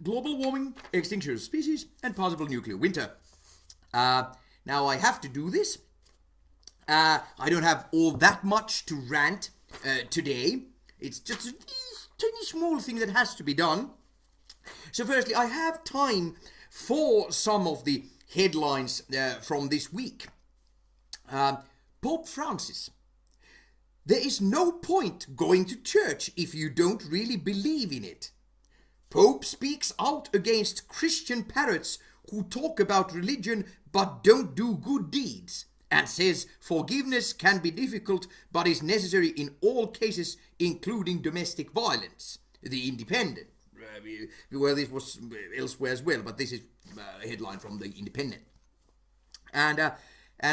global warming, extinction of species, and possible nuclear winter. Now I have to do this. I don't have all that much to rant today. It's just a tiny small thing that has to be done. So firstly, I have time for some of the headlines from this week. Pope Francis. There is no point going to church if you don't really believe in it. Pope speaks out against Christian parrots who talk about religion but don't do good deeds, and says forgiveness can be difficult but is necessary in all cases, including domestic violence. The Independent. Well, this was elsewhere as well, but this is a headline from The Independent. And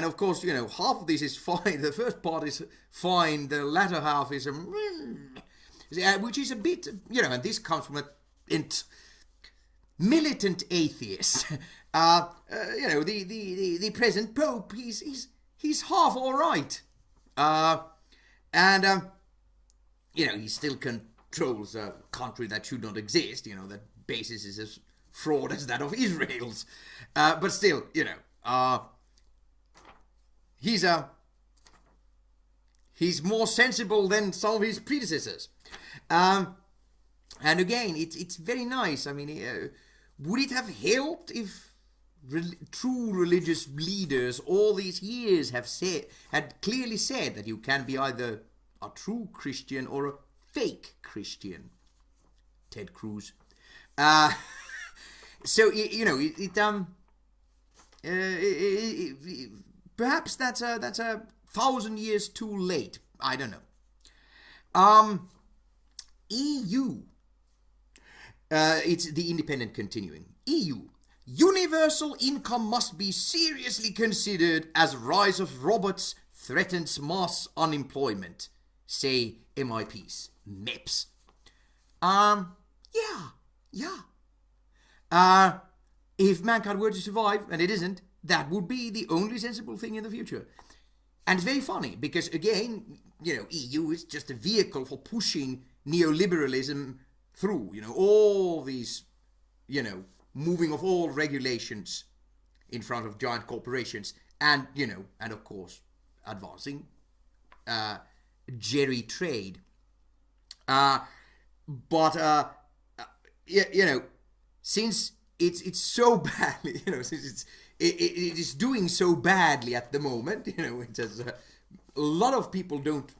of course, you know, half of this is fine. The first part is fine. The latter half is which is a bit, you know, and this comes from a militant atheist. You know, the present Pope, he's half all right. You know, he still controls a country that should not exist. You know, that basis is as fraud as that of Israel's. But still, you know, he's more sensible than some of his predecessors. And again, it's very nice. I mean, would it have helped if true religious leaders all these years had clearly said that you can be either a true Christian or a fake Christian? Ted Cruz. So you know, perhaps that's a 1,000 years too late. I don't know. EU. It's The Independent continuing. EU. Universal income must be seriously considered as rise of robots threatens mass unemployment, say MIPs, MEPs. If mankind were to survive, and it isn't, that would be the only sensible thing in the future. And it's very funny because, again, you know, EU is just a vehicle for pushing neoliberalism through, you know, all these, you know, moving of all regulations in front of giant corporations, and, you know, and of course, advancing jerry trade. But you know, since it's so badly, you know, since it is doing so badly at the moment, you know, it has, a lot of people don't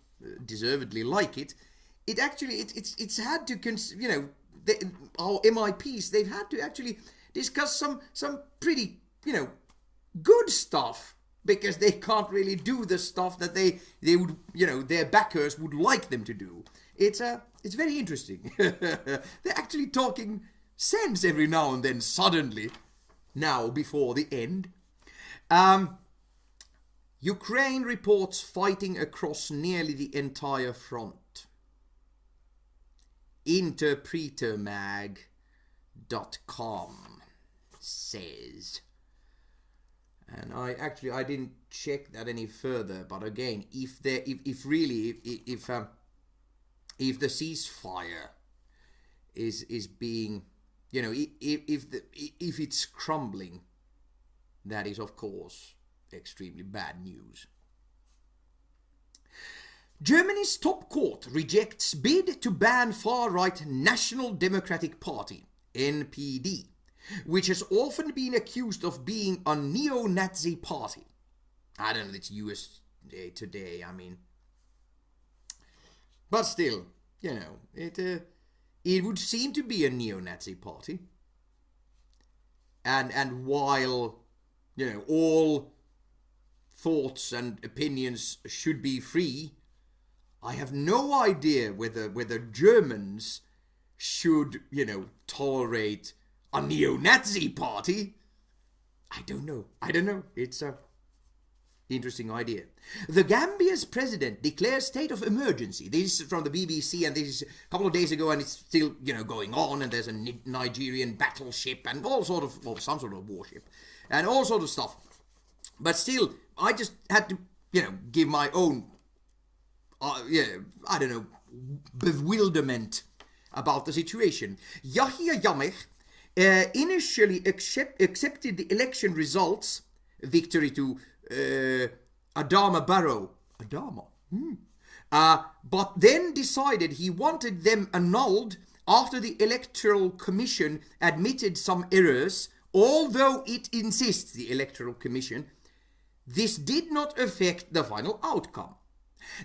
deservedly like it. It actually, it's had to, you know, our MIPs, they've had to actually discuss some pretty, you know, good stuff, because they can't really do the stuff that they would, you know, their backers would like them to do. It's very interesting. They're actually talking sense every now and then, suddenly, now before the end. Ukraine reports fighting across nearly the entire front. Interpretermag.com says. And I didn't check that any further, but again, if the ceasefire is being, you know, if it's crumbling, that is of course extremely bad news. Germany's top court rejects bid to ban far-right National Democratic Party, NPD, which has often been accused of being a neo-Nazi party. I don't know, it's US Today, I mean. But still, you know, it would seem to be a neo-Nazi party. And while, you know, all thoughts and opinions should be free, I have no idea whether Germans should, you know, tolerate a neo-Nazi party. I don't know. It's a interesting idea. The Gambia's president declares state of emergency. This is from the BBC, and this is a couple of days ago, and it's still, you know, going on, and there's a Nigerian battleship and all sort of, well, some sort of warship and all sort of stuff. But still, I just had to, you know, give my own I don't know, bewilderment about the situation. Yahya Jammeh initially accepted the election results, victory to Adama Barrow. Adama? But then decided he wanted them annulled after the Electoral Commission admitted some errors, although it insists, the Electoral Commission, this did not affect the final outcome.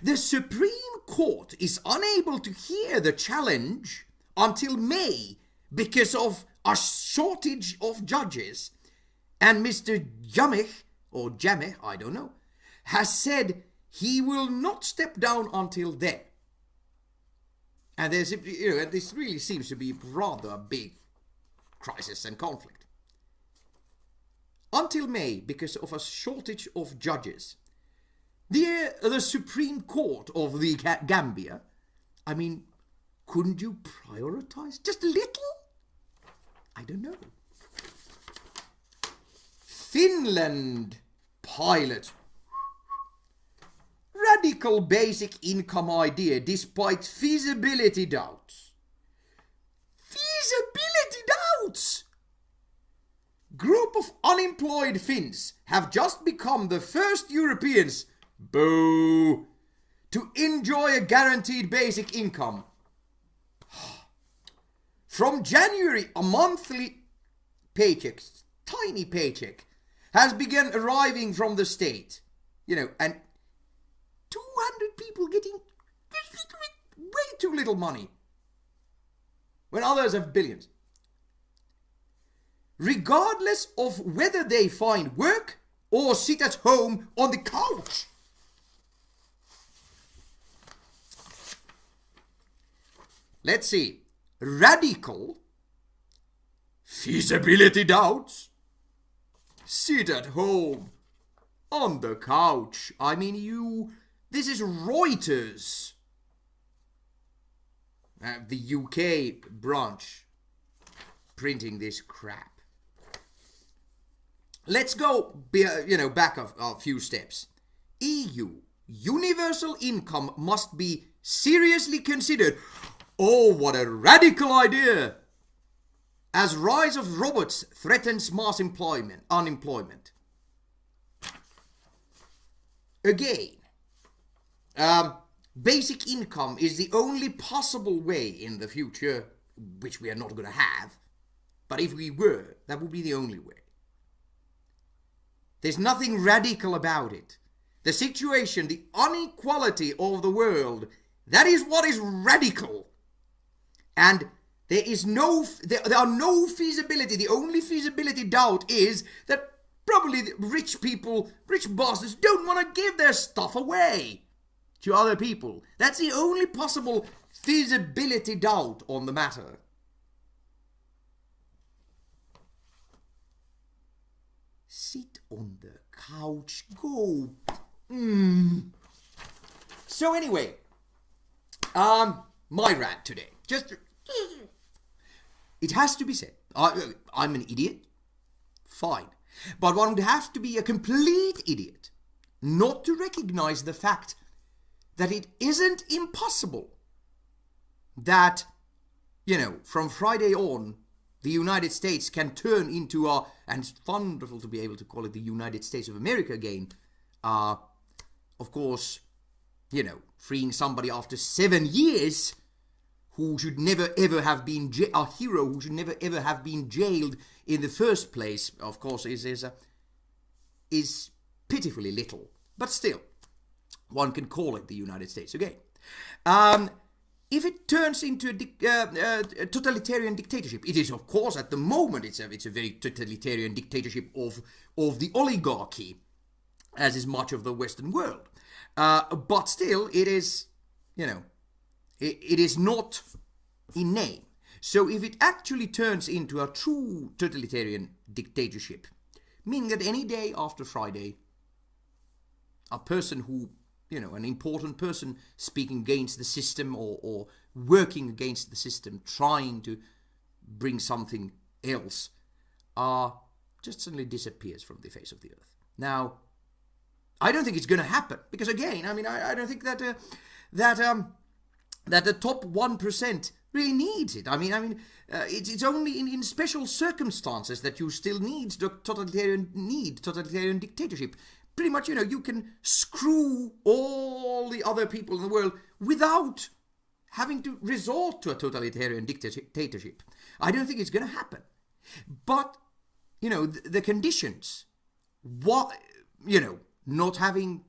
The Supreme Court is unable to hear the challenge until May because of a shortage of judges, and Mr. Jammeh, I don't know, has said he will not step down until then. And there's, and this really seems to be rather a big crisis and conflict. Until May, because of a shortage of judges. The Supreme Court of the Gambia, I mean, couldn't you prioritize just a little? I don't know. Finland pilot. Radical basic income idea despite feasibility doubts. Feasibility doubts! Group of unemployed Finns have just become the first Europeans, boo, to enjoy a guaranteed basic income. From January, a monthly paycheck, tiny paycheck, has begun arriving from the state. And 200 people getting way too little money, when others have billions. Regardless of whether they find work or sit at home on the couch. Let's see. Radical feasibility doubts. Sit at home on the couch. I mean, this is Reuters, the UK branch, printing this crap. Let's go, back a few steps. EU, universal income must be seriously considered. Oh, what a radical idea! As rise of robots threatens mass unemployment. Again, basic income is the only possible way in the future, which we are not going to have. But if we were, that would be the only way. There's nothing radical about it. The situation, the inequality of the world, that is what is radical. And there are no feasibility. The only feasibility doubt is that probably the rich bastards don't want to give their stuff away to other people. That's the only possible feasibility doubt on the matter. Sit on the couch. Go. So anyway, my rant today. It has to be said. I'm an idiot. Fine. But one would have to be a complete idiot not to recognize the fact that it isn't impossible that, from Friday on, the United States can turn into and it's wonderful to be able to call it the United States of America again. Of course, freeing somebody after 7 years who should never ever have been a hero, who should never ever have been jailed in the first place, of course, is pitifully little. But still, one can call it the United States again. If it turns into a totalitarian dictatorship, it is, of course, at the moment, it's a very totalitarian dictatorship of the oligarchy, as is much of the Western world. But still, it is, it is not in name. So if it actually turns into a true totalitarian dictatorship, meaning that any day after Friday, a person who, an important person speaking against the system or working against the system, trying to bring something else, just suddenly disappears from the face of the earth. Now, I don't think it's going to happen, because again, I don't think that the top 1% really needs it. It's only in special circumstances that you still need totalitarian dictatorship. Pretty much, you can screw all the other people in the world without having to resort to a totalitarian dictatorship. I don't think it's going to happen. But, the conditions, not having,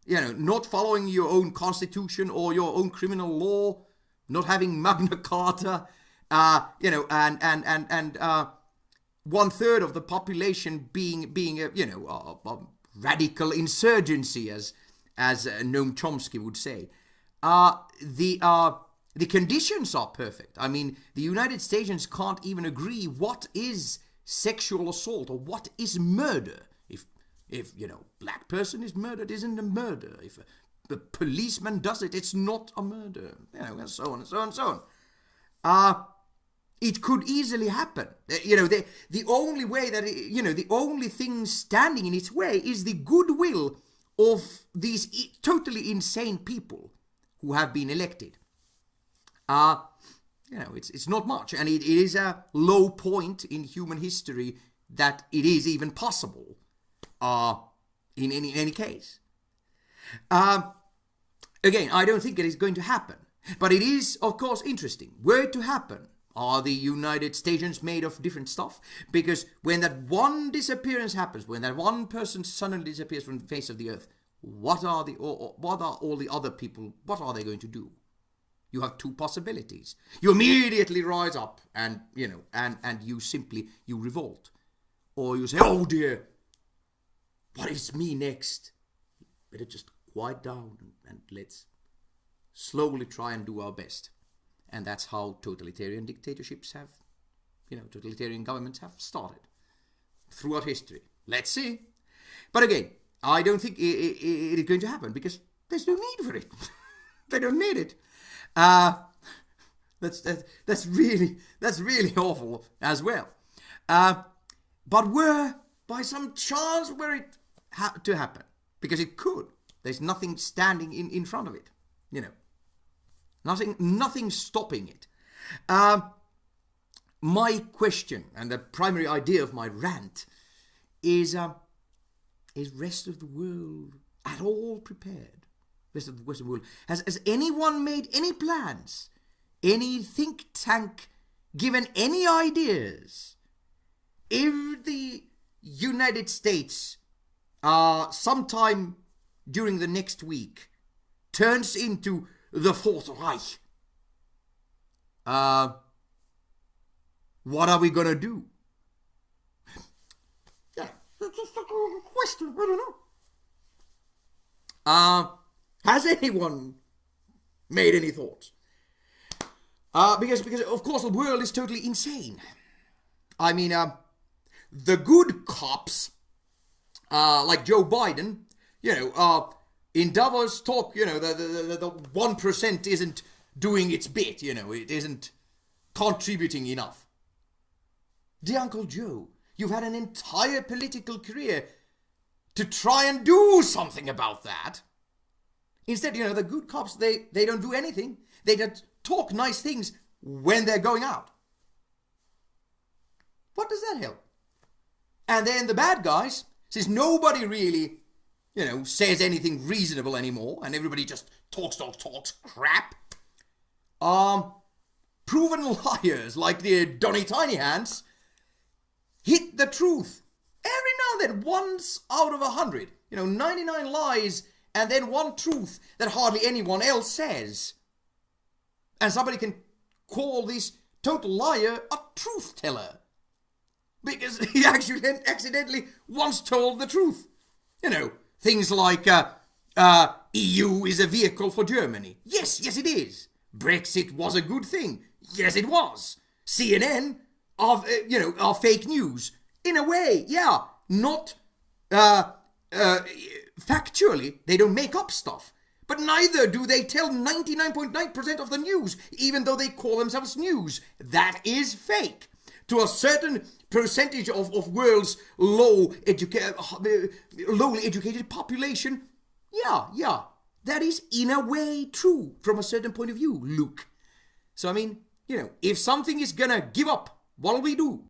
not following your own constitution or your own criminal law, not having Magna Carta, and 1/3 of the population being a radical insurgency, as Noam Chomsky would say. The conditions are perfect. I mean, the United States can't even agree what is sexual assault or what is murder. If black person is murdered, isn't a murder. If a policeman does it, it's not a murder. And so on and so on and so on. It could easily happen. The only way that the only thing standing in its way is the goodwill of these totally insane people who have been elected. It's not much, and it is a low point in human history that it is even possible. In any case. Again, I don't think it is going to happen. But it is, of course, interesting. Were it to happen, are the United States made of different stuff? Because when that one disappearance happens, when that one person suddenly disappears from the face of the earth, what are all the other people, what are they going to do? You have two possibilities. You immediately rise up and, and you revolt. Or you say, oh dear, what if it's me next? Better just quiet down and let's slowly try and do our best. And that's how totalitarian dictatorships have, totalitarian governments have started throughout history. Let's see. But again, I don't think it is going to happen because there's no need for it. They don't need it. That's really awful as well. But by some chance were it to happen, because it could. There's nothing standing in front of it, Nothing stopping it. My question and the primary idea of my rant is rest of the world at all prepared? Rest of the Western world. Has anyone made any plans? Any think tank given any ideas? If the United States sometime during the next week turns into the Fourth Reich, what are we gonna do? Yeah, that's just a question. I don't know. Has anyone made any thoughts? Because of course the world is totally insane. I mean, the good cops, like Joe Biden, in Davos talk, the 1% isn't doing its bit, it isn't contributing enough. Dear Uncle Joe, you've had an entire political career to try and do something about that. Instead, the good cops, they don't do anything. They just talk nice things when they're going out. What does that help? And then the bad guys, since nobody really, says anything reasonable anymore, and everybody just talks crap, proven liars like the Donny Tiny Hands hit the truth every now and then, once out of 100. 99 lies and then one truth that hardly anyone else says. And somebody can call this total liar a truth teller, because he actually accidentally once told the truth. Things like EU is a vehicle for Germany. Yes, it is. Brexit was a good thing. Yes, it was. CNN are fake news. In a way, yeah. Not factually, they don't make up stuff. But neither do they tell 99.9% of the news, even though they call themselves news. That is fake. To a certain percentage of world's lowly educated population, yeah, that is in a way true from a certain point of view, Luke. So I mean, if something is gonna give up, what'll we do?